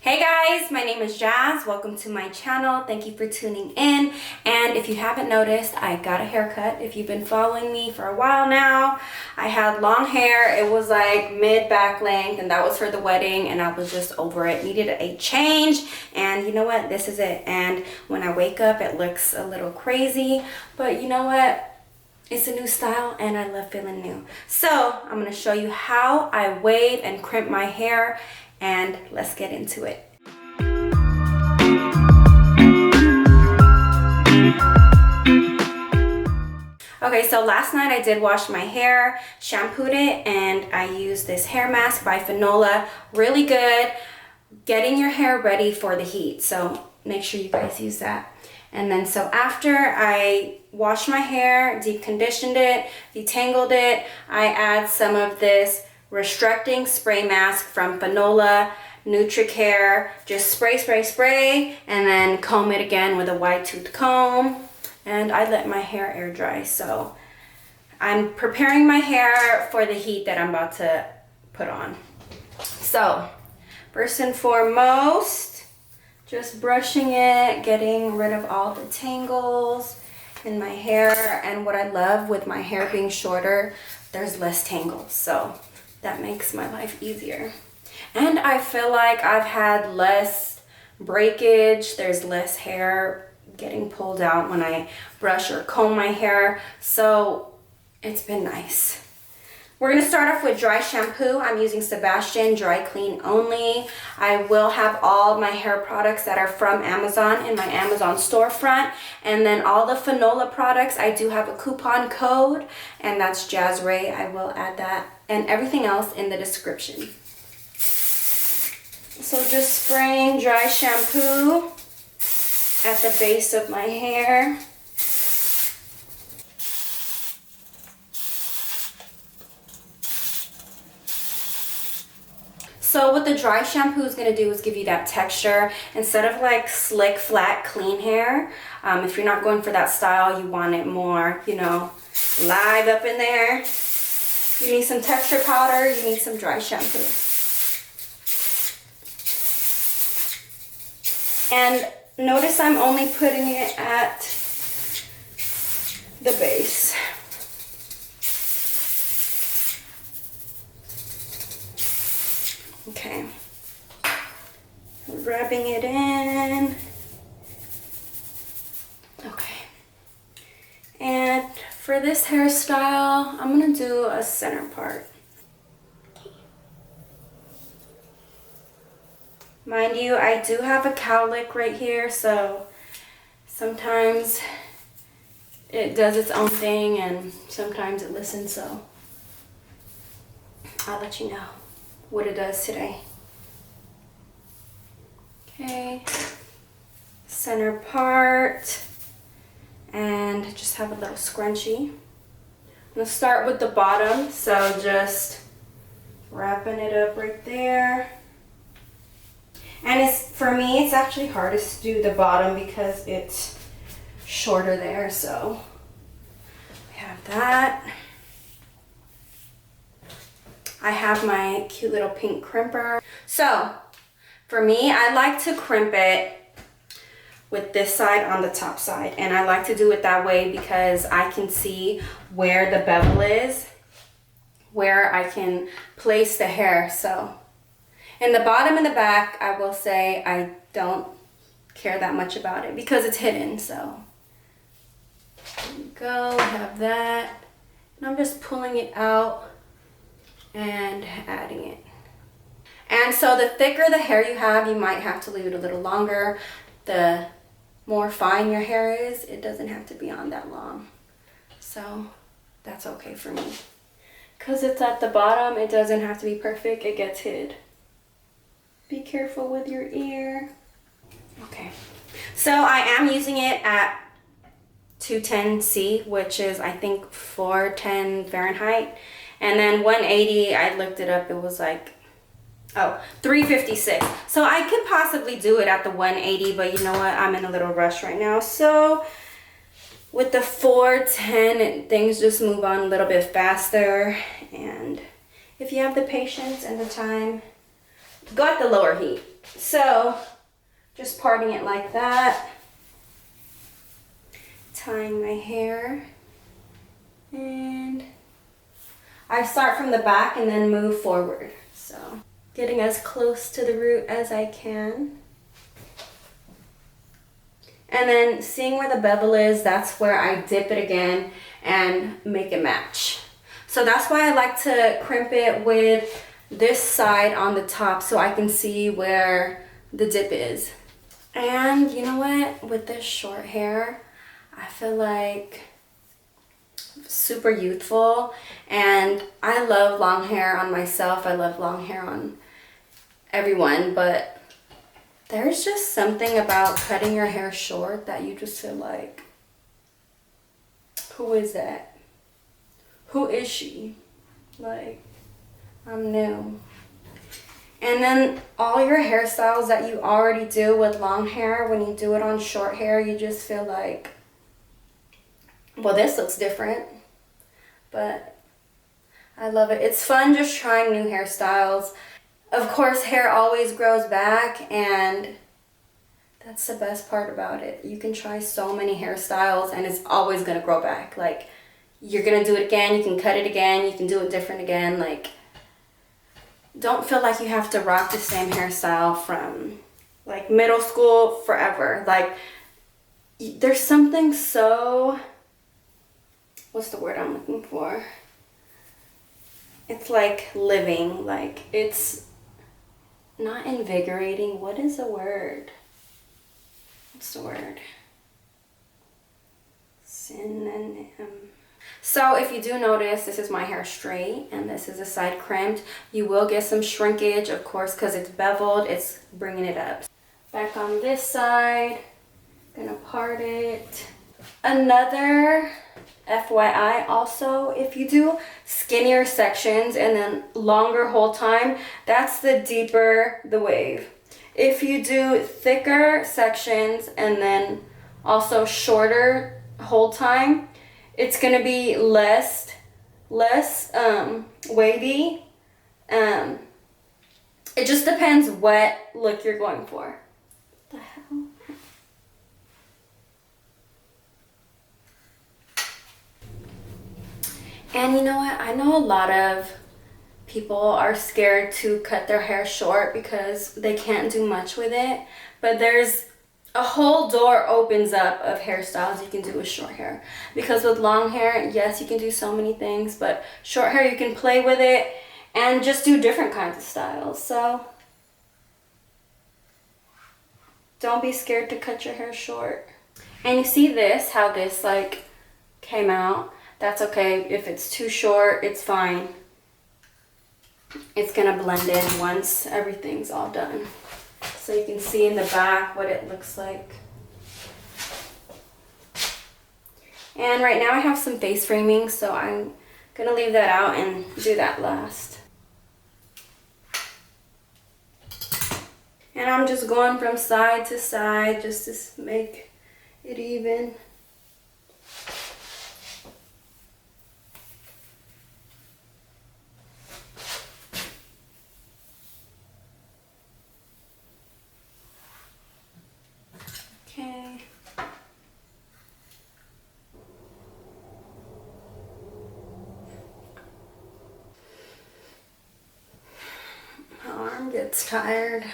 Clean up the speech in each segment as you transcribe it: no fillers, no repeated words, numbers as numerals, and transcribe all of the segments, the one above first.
Hey guys, my name is Jazz. Welcome to my channel. Thank you for tuning in. And if you haven't noticed, I got a haircut. If you've been following me for a while now, I had long hair. It was like mid back length, and that was for the wedding, and I was just over it. Needed a change, and you know what? This is it. And when I wake up, it looks a little crazy, but you know what? It's a new style and I love feeling new. So I'm gonna show you how I wave and crimp my hair, and let's get into it. Okay, so last night I did wash my hair, shampooed it, and I used this hair mask by Fanola. Really good, getting your hair ready for the heat. So make sure you guys use that. And then so after I washed my hair, deep conditioned it, detangled it, I add some of this restricting spray mask from Fanola, Nutricare. Just spray, spray, spray, and then comb it again with a wide tooth comb. And I let my hair air dry. So I'm preparing my hair for the heat that I'm about to put on. So first and foremost, just brushing it, getting rid of all the tangles in my hair. And what I love with my hair being shorter, there's less tangles. So that makes my life easier. And I feel like I've had less breakage. There's less hair getting pulled out when I brush or comb my hair. So it's been nice. We're gonna start off with dry shampoo. I'm using Sebastian Dry Clean only. I will have all my hair products that are from Amazon in my Amazon storefront. And then all the Fanola products, I do have a coupon code, and that's JazzRay. I will add that and everything else in the description. So just spraying dry shampoo at the base of my hair. So what the dry shampoo is going to do is give you that texture instead of like slick, flat, clean hair. If you're not going for that style, you want it more, you know, live up in there. You need some texture powder, you need some dry shampoo. And notice I'm only putting it at the base. Okay, rubbing it in. Okay, and for this hairstyle, I'm gonna do a center part. Mind you, I do have a cowlick right here, so sometimes it does its own thing and sometimes it listens, so I'll let you know what it does today. Okay, center part, and just have a little scrunchie. I'm gonna start with the bottom, so just wrapping it up right there. And for me, it's actually hardest to do the bottom because it's shorter there, so we have that. I have my cute little pink crimper. So for me, I like to crimp it with this side on the top side, and I like to do it that way because I can see where the bevel is, where I can place the hair. So in the bottom and the back, I will say I don't care that much about it because it's hidden. So there you go, have that. And I'm just pulling it out and adding it. And so the thicker the hair you have, you might have to leave it a little longer. The more fine your hair is, it doesn't have to be on that long. So that's okay for me. Because it's at the bottom, it doesn't have to be perfect, it gets hid. Be careful with your ear. Okay, so I am using it at 210C, which is I think 410 Fahrenheit. And then 180, I looked it up, it was like, 356. So I could possibly do it at the 180, but you know what? I'm in a little rush right now. So with the 410, things just move on a little bit faster. And if you have the patience and the time, go at the lower heat. So just parting it like that, tying my hair, and I start from the back and then move forward. So getting as close to the root as I can. And then seeing where the bevel is, that's where I dip it again and make it match. So that's why I like to crimp it with this side on the top so I can see where the dip is. And you know what? With this short hair, I feel like super youthful, and I love long hair on myself. I love long hair on everyone, but there's just something about cutting your hair short that you just feel like, who is that? Who is she? Like, I'm new. And then all your hairstyles that you already do with long hair, when you do it on short hair, you just feel like, well, this looks different. But I love it. It's fun just trying new hairstyles. Of course, hair always grows back, and that's the best part about it. You can try so many hairstyles and it's always gonna grow back. Like, you're gonna do it again, you can cut it again, you can do it different again. Like, don't feel like you have to rock the same hairstyle from like middle school forever. Like, there's something so, what's the word I'm looking for? It's like living, like it's not invigorating. What is the word? What's the word? Synonym. So if you do notice, this is my hair straight and this is a side crimped. You will get some shrinkage, of course, because it's beveled, it's bringing it up. Back on this side, gonna part it. Another FYI also, if you do skinnier sections and then longer hold time, that's the deeper the wave. If you do thicker sections and then also shorter hold time, it's gonna be less wavy. It just depends what look you're going for. What the hell? And you know what? I know a lot of people are scared to cut their hair short because they can't do much with it. But there's a whole door opens up of hairstyles you can do with short hair. Because with long hair, yes, you can do so many things, but short hair, you can play with it and just do different kinds of styles. So don't be scared to cut your hair short. And you see this, how this like came out. That's okay. If it's too short, it's fine. It's gonna blend in once everything's all done. So you can see in the back what it looks like. And right now I have some face framing, so I'm gonna leave that out and do that last. And I'm just going from side to side just to make it even. Okay. My arm gets tired.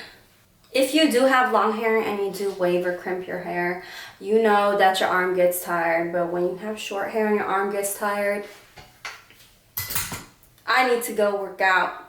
If you do have long hair and you do wave or crimp your hair, you know that your arm gets tired. But when you have short hair and your arm gets tired, I need to go work out.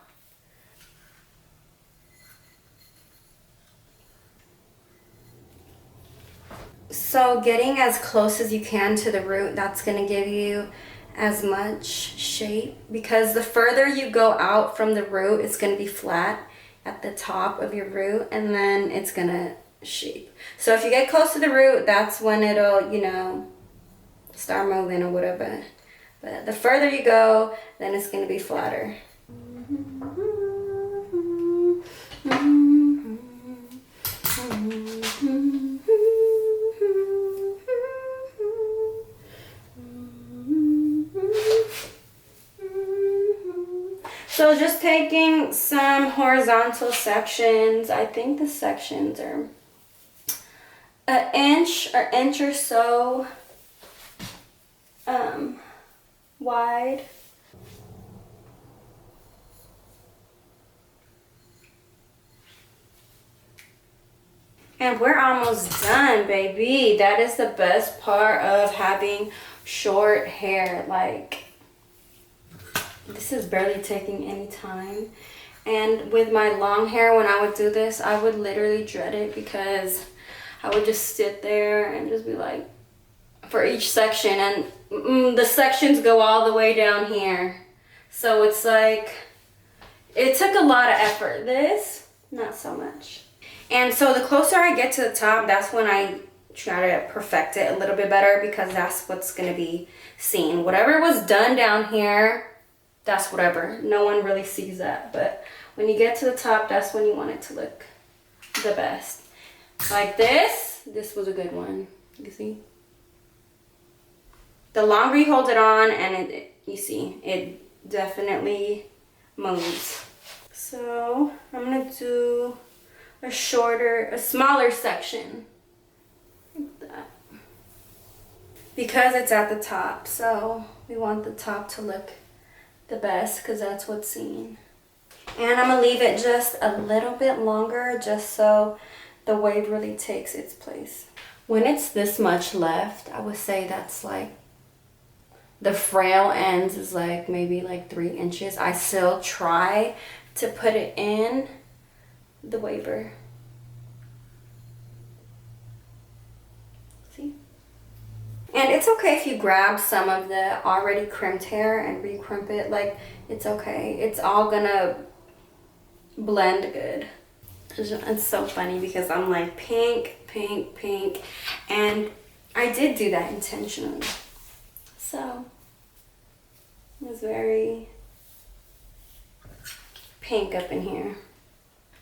So getting as close as you can to the root, that's going to give you as much shape, because the further you go out from the root, it's going to be flat at the top of your root, and then it's going to shape. So if you get close to the root, that's when it'll, you know, start moving or whatever. But the further you go, then it's going to be flatter. So So just taking some horizontal sections. I think the sections are an inch or so wide. And we're almost done, baby. That is the best part of having short hair. Like, this is barely taking any time. And with my long hair, when I would do this, I would literally dread it because I would just sit there and just be like, for each section, and the sections go all the way down here. So it's like, it took a lot of effort. This, not so much. And so the closer I get to the top, that's when I try to perfect it a little bit better, because that's what's gonna be seen. Whatever was done down here, that's whatever. No one really sees that. But when you get to the top, that's when you want it to look the best. Like this was a good one. You see? The longer you hold it on, and you see, it definitely moves. So I'm gonna do a smaller section, like that. Because it's at the top, so we want the top to look the best because that's what's seen. And I'm gonna leave it just a little bit longer just so the wave really takes its place. When it's this much left, I would say that's like, the frail ends is like maybe like 3 inches. I still try to put it in the waver. See? And it's okay if you grab some of the already crimped hair and re-crimp it. Like, it's okay. It's all gonna blend good. It's so funny because I'm like pink, pink, pink. And I did do that intentionally. So it was very pink up in here.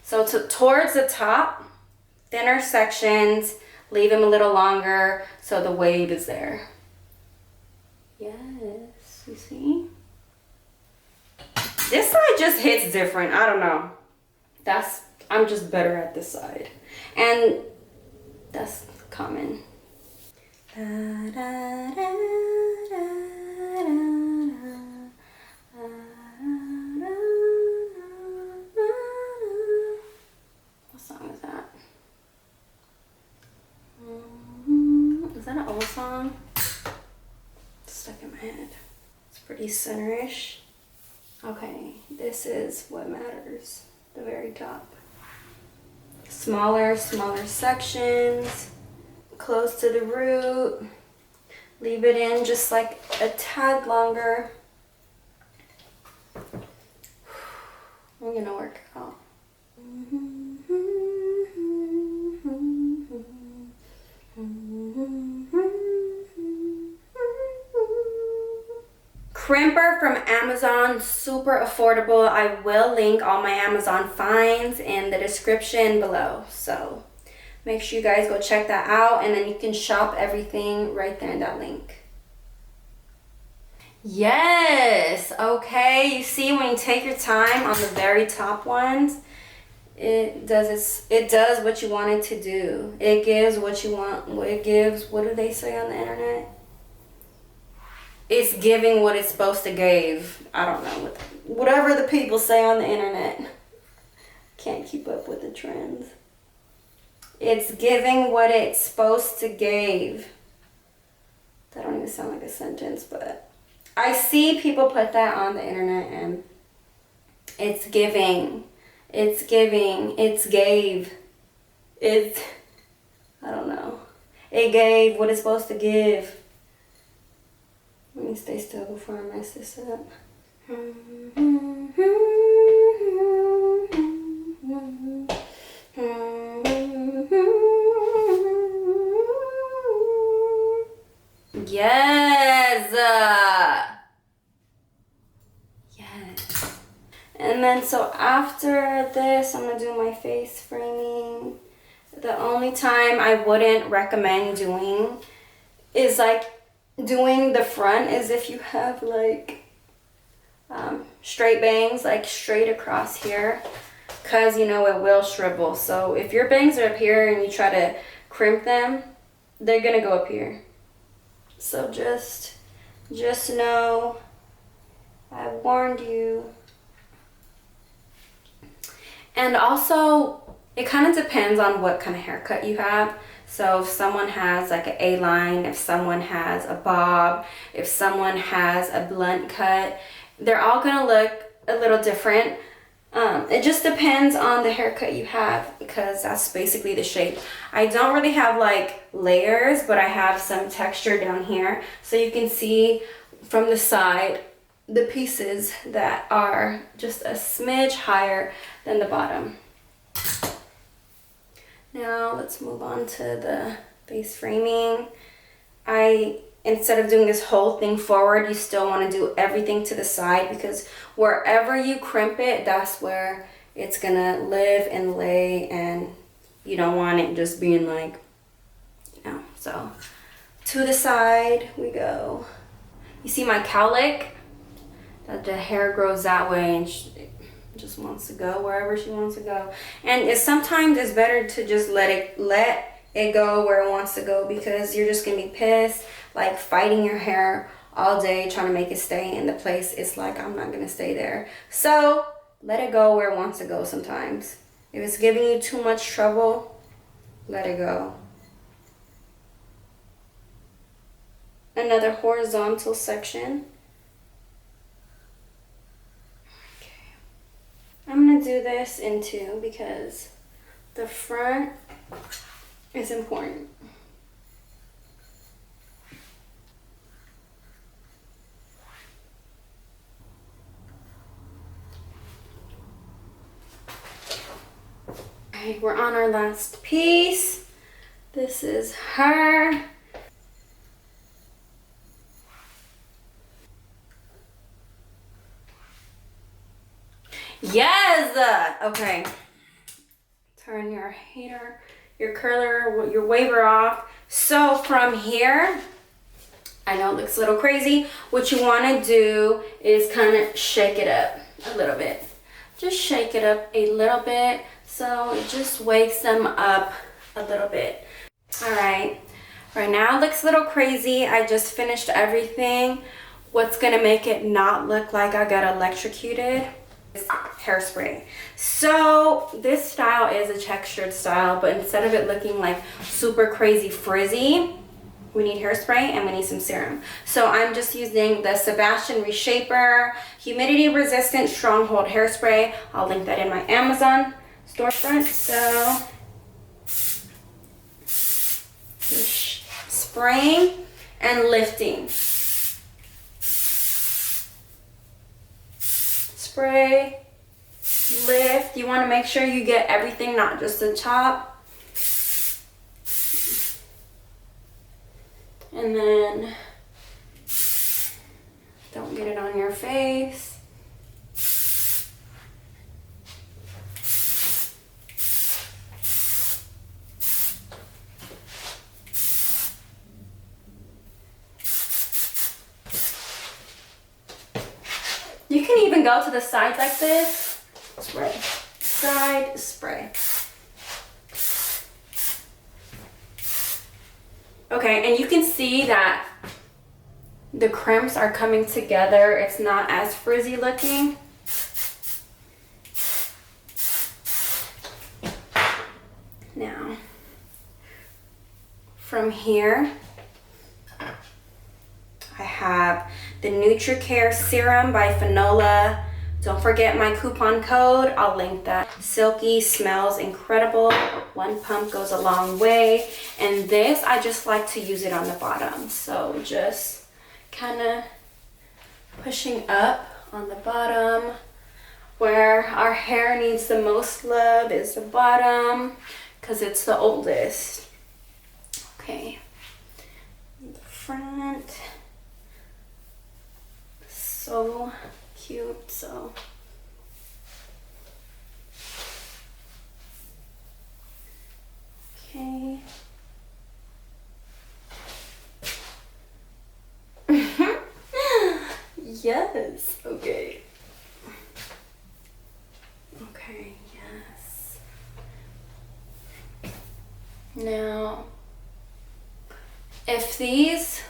So towards the top, thinner sections, leave them a little longer so the wave is there. Yes, you see? This side just hits different. I don't know. I'm just better at this side. And that's common. Da, da, da, da, what song is that? Is that an old song? It's stuck in my head. It's pretty center-ish. Okay, this is what matters. The very top. Smaller sections. Close to the root. Leave it in just like a tad longer. We're gonna work it out. Crimper from Amazon, super affordable. I will link all my Amazon finds in the description below. So make sure you guys go check that out, and then you can shop everything right there in that link. Yes, okay. You see, when you take your time on the very top ones, it does what you want it to do. It gives what you want. It gives, what do they say on the internet? It's giving what it's supposed to give. I don't know. Whatever the people say on the internet. Can't keep up with the trends. It's giving what it's supposed to give. That don't even sound like a sentence, but I see people put that on the internet, and it's giving. It's giving. It's gave. It's, I don't know. It gave what it's supposed to give. Let me stay still before I mess this up. Yes. Yes. And then so after this, I'm gonna do my face framing. The only time I wouldn't recommend doing is like doing the front is if you have like straight bangs, like straight across here, because you know it will shrivel. So if your bangs are up here and you try to crimp them, they're gonna go up here. So just know I warned you. And also, it kind of depends on what kind of haircut you have. So if someone has like an A-line, if someone has a bob, if someone has a blunt cut, they're all gonna look a little different. It just depends on the haircut you have, because that's basically the shape. I don't really have like layers, but I have some texture down here. So you can see from the side the pieces that are just a smidge higher than the bottom. Now let's move on to the base framing. Instead of doing this whole thing forward, you still want to do everything to the side, because wherever you crimp it, that's where it's gonna live and lay, and you don't want it just being like, you know. So to the side we go. You see my cowlick? That the hair grows that way, and she just wants to go wherever she wants to go. And sometimes it's better to just let it go where it wants to go, because you're just gonna be pissed, like fighting your hair all day trying to make it stay in the place. It's like, I'm not gonna stay there. So let it go where it wants to go sometimes. If it's giving you too much trouble, let it go. Another horizontal section. I'm gonna do this in two because the front is important. Okay, we're on our last piece. This is her. Yes! Okay. Turn your heater, your curler, your waver off. So from here, I know it looks a little crazy. What you want to do is kind of shake it up a little bit. Just shake it up a little bit so it just wakes them up a little bit. All right. Right now it looks a little crazy. I just finished everything. What's going to make it not look like I got electrocuted is hairspray. So this style is a textured style, but instead of it looking like super crazy frizzy, we need hairspray and we need some serum. So I'm just using the Sebastian Reshaper Humidity Resistant Stronghold Hairspray. I'll link that in my Amazon storefront. So just spraying and lifting. Spray, lift. You want to make sure you get everything, not just the top. And then don't get it on your face. You can even go to the side like this. Spray. Side, spray. Okay, and you can see that the crimps are coming together. It's not as frizzy looking. Now, from here, I have the NutriCare Serum by Fanola. Don't forget my coupon code. I'll link that. Silky, smells incredible. One pump goes a long way. And this, I just like to use it on the bottom. So just kind of pushing up on the bottom. Where our hair needs the most love is the bottom, because it's the oldest. Okay. The front. So cute. So okay. Yes. Okay. Now, if these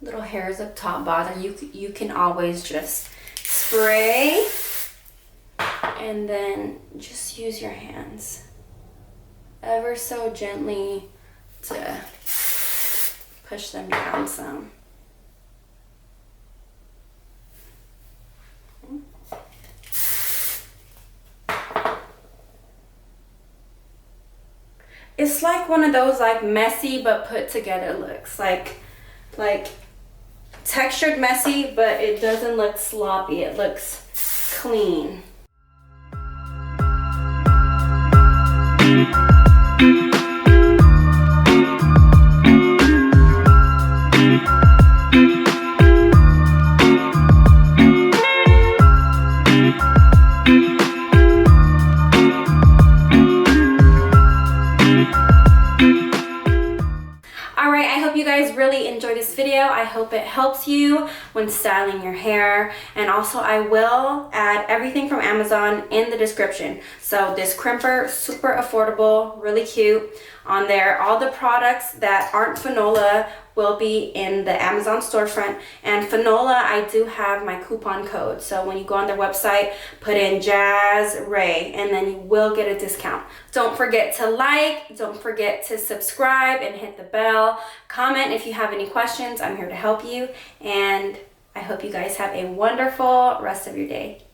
little hairs up top bother you, you can always just spray and then just use your hands ever so gently to push them down some. It's like one of those like messy but put together looks, like textured messy, but it doesn't look sloppy. It looks clean. Really enjoy this video. I hope it helps you when styling your hair, and also I will add everything from Amazon in the description. So this crimper, super affordable, really cute on there. All the products that aren't Fanola will be in the Amazon storefront, and Fanola, I do have my coupon code, so when you go on their website, put in Jazz Ray and then you will get a discount. Don't forget to like, don't forget to subscribe and hit the bell. Comment if you have any questions. I'm here to help you, and I hope you guys have a wonderful rest of your day.